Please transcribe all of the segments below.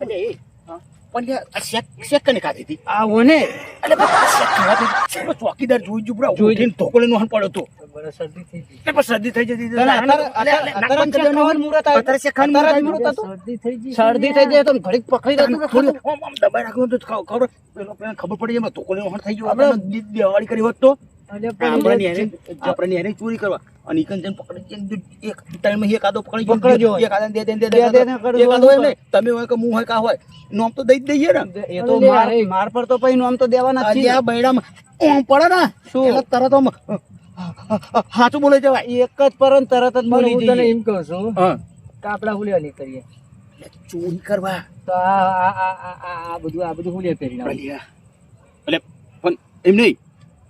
અલે પણ આ શેક કને ખાધી હતી આ ઓને અલે શેક ખાવા ચોકીદાર જોઈ જુબરા જોઈને ધોકોલે નો પડ્યો તો શરદી થઈ ગઈ એટલે શરદી થઈ જતી શરદી થઈ જાય તો ઘડીક પકડી દે દબાઈ રાખ્યું તો ખબર પડી જાય ધોકોલે નો થઈ ગયો આપણે દિવાળી કરી હોત તો આપણે ચોરી કરવા અને ઈકન જન પકડી એક ટાઈમ એકાદો પકડી એકાદા દે તમે હોય કે હું હોય કા હોય નોમ તો દઈ જ દઈએ ને એ તો માર પર તો પછી નોમ તો દેવાના જ છે આ બૈડામાં ઓમ પડે ને શું તરત હાચું બોલે જવાય એક જ પરન તરત જ બોલી જઈએ એમ કહું છું કાપડા હુલિયા નહીં કરીએ ચોરી કરવા તો આ બધું હુલિયા પહેરી એટલે પણ એમ નહીં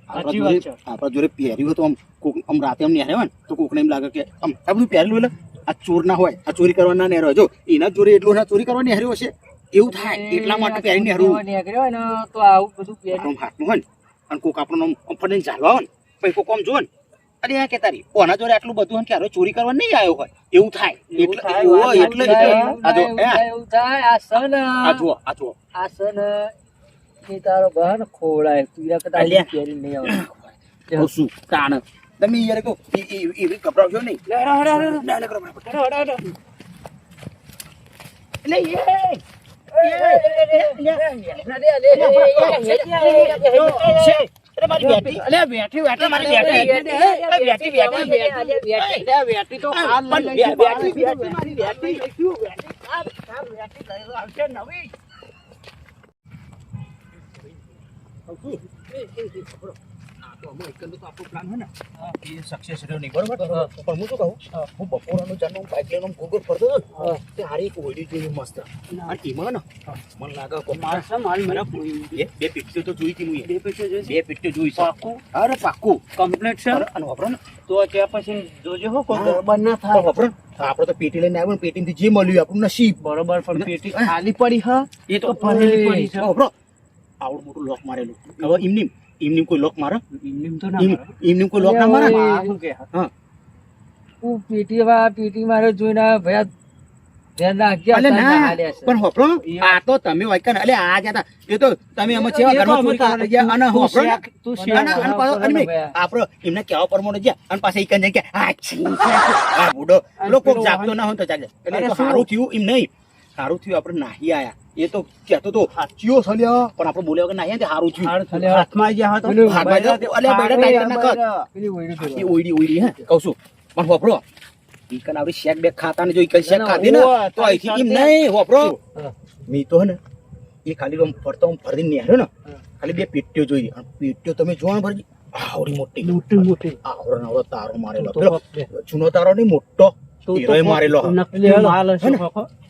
આપણા જોડે પહેર્યું હતું આમ રાતે આમ નેહરે હોય ને તો કોકને એમ લાગે કે આમ આ બધું પહેરેલું એટલે આ ચોર ના હોય આ ચોરી કરવા ના નેહરો જો એના જોડે એટલું ના ચોરી કરવા નેહર્યો હશે એવું થાય એટલા માટે પહેરી નેહરું હોય ને તો આવું બધું પહેરી હાથમાં હોય ને અને કોક આપણને ફરીને ચાલવા હોય ને પછી કોક આમ જો ને અરે આ કે તારી ઓના જોડે આટલું બધું હોય ક્યારે ચોરી કરવા નહીં આવ્યો હોય એવું થાય એટલે આ સન એ તારો બહાર ખોળાય તીરા કદાચ પહેરી નહીં આવે શું કાણ તમે યાર કહો એવી કપડાવજો નહીં પાકું કમ્પ્લીટ છે તો ત્યાં પછી જોજો હો બરાબર ના થાય આપડે તો પેટી લઈને આવ્યો પેટી થી જે મળ્યું આપણું નસીબ બરોબર પણ પેટી ખાલી પડી હા એ તો ભરેલી પડી છે આવડું મોટું લોક મારેલું હવે એમની કોઈ લોક મારે એમની કોઈ લોક ના મારે હા તું પેટી મારે જોઈને ભયા ધ્યાન રાખજે પણ હોપરો આ તો તમે વાયકા એટલે આ જતા એ તો તમે અમે સેવા ઘરમાં ચોરી કરવા ગયા અને હોપરો તું આપણો એમને કેવા પરમોને ગયા અને પાછા ઈકન જઈ કે આ બુડો લોકો જાગતો ના હોય તો ચાલે એટલે સારું થયું એમ નહીં સારું થયું આપણે નાહી આયા એ તો કેતો તો હાચિયો છલ્યો પણ આપણે બોલ્યા વગર નાહી તે સારું થયું હાથમાં ગયા હતો ઓઈડી હે કહું છું પણ હોપરો ઈકન આવડી શેક બેક ખાતા ને જો ઈકન શેક ખાધી ને તો અહીંથી એમ નહીં હોપરો મી તો ને એ ખાલી આમ ફરતો આમ ફરતી નેહર્યો ને ખાલી બે પેટીઓ જોઈ પેટીઓ તમે જોવા ભરજી આવડી મોટી આવડો નવડો તારો મારેલો જૂનો તારો નહીં મોટો હીરોય મારેલો નકલી માલ હશે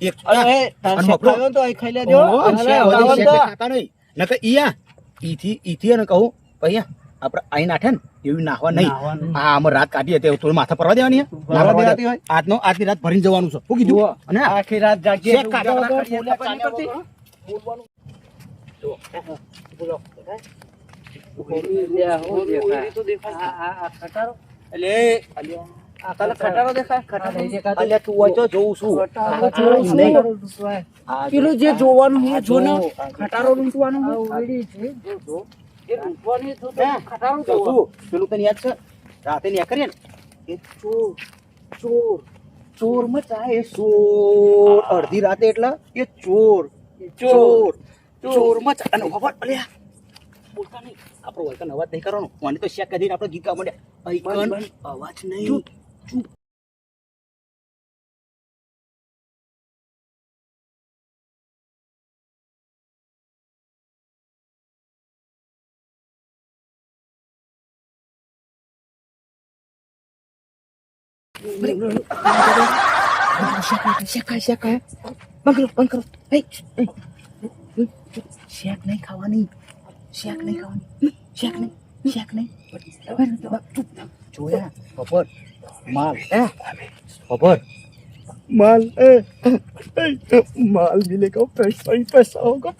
એક અને હોપરો તો અહીં ખાઈ લેજો ખાતા નહીં નકર ઈથી ને કહું ભૈયા આપણે આઈ નાઠે ને એવી નાહવા નહીં આ અમે રાત કાઢીએ તે થોડી માથા પરવા દેવાની આજની રાત ભરીને જવાનું છે શું કીધું અને આખી રાત જાગીએ પેલું જે જોવાનું જો ને ખટારો લૂંટવાનું પેલું તને યાદ છે રાતે ન્યા કરીએ ને એ ચોર મચાય ચોર અડધી રાતે એટલે એ ચોર મચા અને ખબર અલ્યા બોલતા નહીં આપણો વૈકન અવાજ નહીં કરવાનો મને તો શેક કરીને આપણે ગીત ગાવા માંડ્યા વૈકન અવાજ નહીં ચૂપ બંધ કરો શેક નહીં ખાવાની જોયા ખબર માલ माल मिलेगा पैसा ही पैसा होगा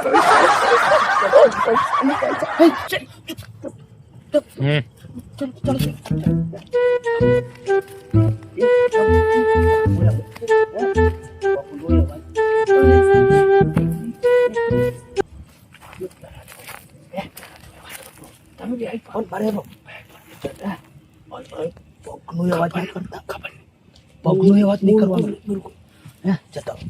चलो પગનો અવાજ નહીં કરતા. ખબર નહીં. પગનો અવાજ નહીં કરવાનો. હે, જતા રહો.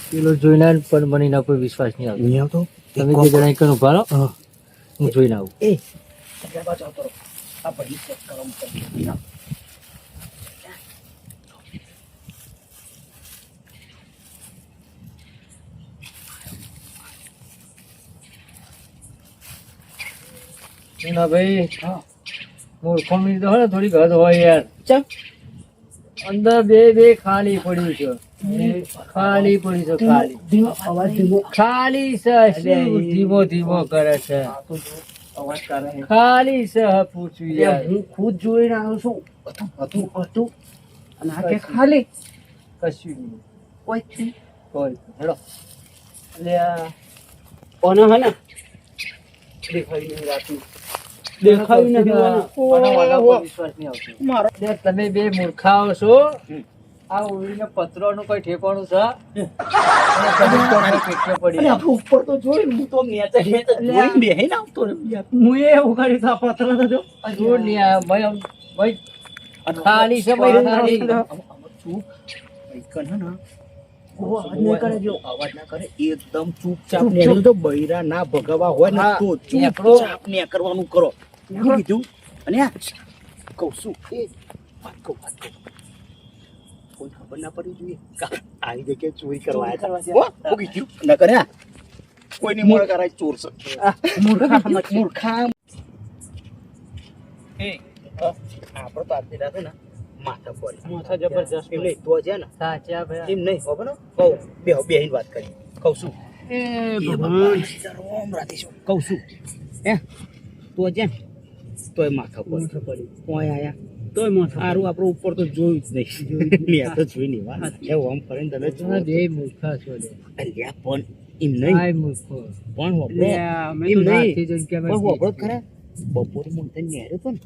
પેલો જોઈને આવીને પણ મને એના પર વિશ્વાસ નહીં આવતો. નહીં આવતો? તમે જે જણા એક ઉભા રહો, હું જોઈને આવું. એ ત્યાં બાજુ આવતો રહો. આ બધી ચેક કરવા મૂકી. ના ભાઈ, મૂર્ખો મિલ તો હોય ને થોડી ઘર હોય યાર. ચમ અંદર બે ખાલી પડ્યું છે. ખાલી પડ્યું છે, ખાલી ધીમો અવાજ ધીમો ખાલી છે. શું ધીમો ધીમો કરે છે? અવાજ કરે છે. ખાલી છે. પૂછ્યું યાર. હું ખુદ જોઈને આવ્યો છું. હતું અને આ કે ખાલી કશું નહીં. કોઈ છે કોઈ હેડો. એટલે આ કોને હે ને દેખાયું નહીં રાતું. દેખાયું નથી. ઓહો. પણ આના પર વિશ્વાસ નહીં આવતો. મારો એટલે તમે બે મૂર્ખાઓ છો. આ ઓળીને પત્રોનું કોઈ ઠેકાણું છે? અને તમે કોને પેટે પડી? અરે આપણે ઉપર તો જોયું હું તો મેચ જોઈને બેહીને આવતો રે યાર. હું એ ઉઘાડી તો પત્ર તો જો જોર નહીં આવ્યો ભાઈ. ભાઈ ખાલી છે ભાઈ, ખાલી. અવાજ ના કરે એકદમ ચૂપચાપ નીકળો. તો બૈરા ના ભગાવા હોય ને હા, તો નીકળો. ચૂપચાપ ને કરવાનું કરો. શું કીધું? અને આ કહું છું એ વાત કહું. કોઈ ખબર ના પડવી જોઈએ કે આવી જગ્યાએ ચોરી કરવા આવ્યા હતા. હો, શું કીધું? ના કરે આ. કોઈની મોડ કરાય ચોર છે. મૂર્ખા એ આપણો તો આજની રાતે ને માથા પડે. માથા જબરજસ્ત એમ નહીં તો છે ને સાચા ભાઈ. એમ નહીં ખબર ને કહું બેહીને વાત કરી કહું છું એ એ ભગવાન સીતારામ રાધેશ્યામ કહું છું હે તો છે ને તોય માથા પડી કોઈ આયા તોય માથા સારું આપણે ઉપર તો જોયું જ નહીં. મેં તો જોઈ નહીં વાત એવું આમ કરીને તમે તમે બે મૂર્ખા છો લે. અલ્યા પણ એમ નહીં આય મૂર્ખો. પણ લે, હોભળો અમે એમ તો નહીં રાતથી જોઈને કે અમે પણ હોભળો જ ખરા બપોરે મને ન્યાર્યો હતો ને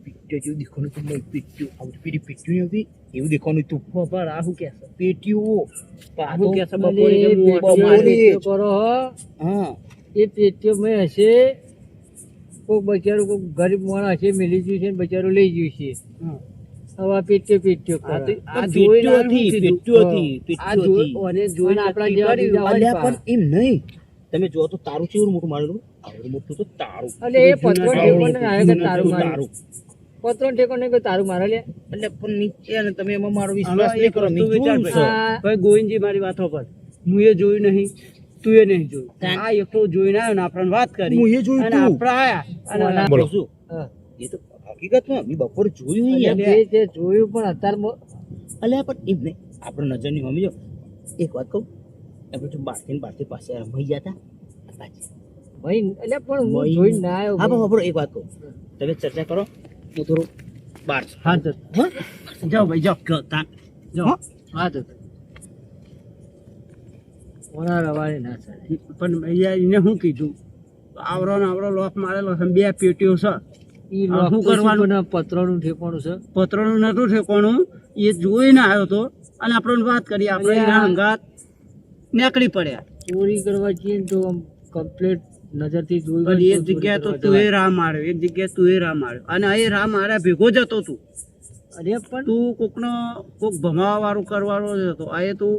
પીટ્યો જેવું દેખાનું તું નહીં પીટ્યું આવતી પેલી પીટ્યું હતી એવું દેખાનું તું ખબર આ શું કે છે? પેટ્યું શું કે છે? બપોરે બપોરે કે પેટીઓ બપોરે પેટીઓ કરો હો. હા એ પેટીઓ મેં હશે કોઈક બચારું કોઈક ગરીબ માણસ હશે મેલી ગયું છે ને બચારું લઈ ગયું છે. હવે આ પેટીઓ આ કરે. તો પેટ્યું હતી પેટ્યું હતી આ જોઈને જોઈને આપણા જેવા બીજા હોય અલ્યા ને પણ એમ નહીં તમે જો તો તારું કેવું મોટું મારેલું આવડું મોટું તો તારું એટલે એ પત્રો ઠેકો ને આવે કે તારું મારે. તારું પત્રો ઠેકો ને કે તારું મારે લે. એટલે પણ નીચે ને તમે એમાં મારો વિશ્વાસ નહીં કરો મેં જોયું છે. આ ભાઈ ગોવિંદજી મારી વાતો પર હું એ જોયું નહીં તું એ નહીં જોયું. આ એકલો જોઈને આવ્યો ને આપણને વાત કરી હું એ જોયું અને તું. આપણે આયા અને બોલો શું હા. એ તો હકીકતમાં મેં બપોરે જોયું નહીં એટલે યાર. બે જે જોયું પણ અત્યારે અલ્યા પણ એમ નહીં આપણે નજરની મમ્મી જો એક વાત કહું આપણે જો બારથી પાસે રમાઈ ગયા હતા પાછી ભાઈ એટલે પણ હું ભાઈ. જોઈને ના આવ્યો હા ભાઈ. પણ એક વાત કહું તમે ચર્ચા કરો હું થોડું બહાર છું. હા તો જાઓ ભાઈ જાઓ જાઓ હા તો ઓના રવાડે ના ચાલે. પણ અહીંયા એને શું કીધું આવરો ને આવરો લોક મારેલો છે બે પેટીઓ છે ઈ આ લોક શું તો કરવાનું? શું કોના પત્રોનું ઠેકાણું છે? પત્રનું નતું ઠેકોણું એ જોઈને આવ્યો તો અને આપણને વાત કરી આપણે અલ્યા. એના હંગાત નીકળી પડ્યા ચોરી કરવા જઈએ ને તો આમ કમ્પ્લીટ નજરથી જોયું પણ હોય એક તો ચોરી જગ્યાએ તો કરવા તું એ જવાય. રાહ માર્યો એક જગ્યાએ તું એ રાહ માર્યો અને એ રાહ માર્યા ભેગો જતો તું અરે પણ તું કોકનો કોક ભમાવા વાળું કરવાનો જ હતો આ એ તું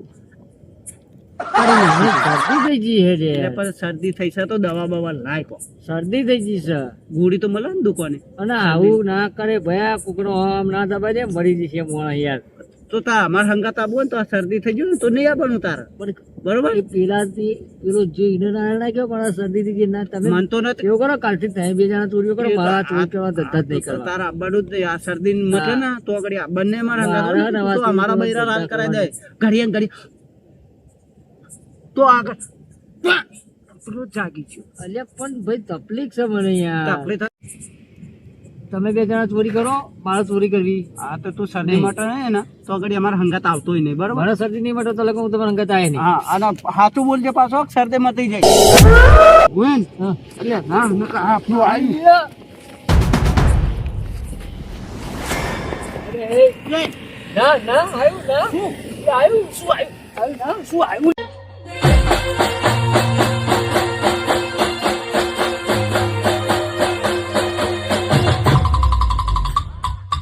અરે મને શરદી થઈ ગઈ હે રે. એટલે પછી શરદી થઈ છે તો દવા બવા લાય કો શરદી થઈ ગઈ છે ગોળી તો મળે ને દુકાને અને આવું ના કરે ભયા કુકડો આમ ના દબાઈ દે મરી જશે મોણા યાર. તો તા અમાર હંગાત આબુ ને તો આ શરદી થઈ ગયું ને તો નહીં આવવાનું તારે બરોબર એ પેલાથી પેલો જોઈને ના નાખ્યો પણ આ શરદી થઈ ગઈ ના તમે માનતો નથી એવું કરો કાલથી તમે બે જણા ચોરીઓ કરો એ તો મારા આ- ચોરી કરવા ધંધા જ નહીં કરવા. તારા આબાનું જ નહીં. આ શરદી મટે ને તો આગળ આ બંને મારા હંગાત મારા હોય ને નવા તો અમારા ચોરી બૈરા રાજ ધંધા કરાવી દે ઘડીએ ને ઘડી તો આગળ પેલો જાગી ગયો. અલ્યા પણ ભાઈ તકલીફ છે મને યાર. તકલીફ થાય. તમે બે જણા ચોરી કરો, મારે ચોરી કરવી. હા તો તું શરદી નહીં. માટે નહીં ને તો આગળ અમારે હંગાત આવતોય નહીં બરોબર. મને શરદી નહીં મળે તો લગન હું તમારા અંગત આય નહીં. હા અને હાથું બોલજે પાછો શરદી મટી જાય. ગુણ હા. અલ્યા ના નકા આપણું આવ્યું. ના ના આવ્યું ના આવ્યું શું આવ્યું શું આવ્યું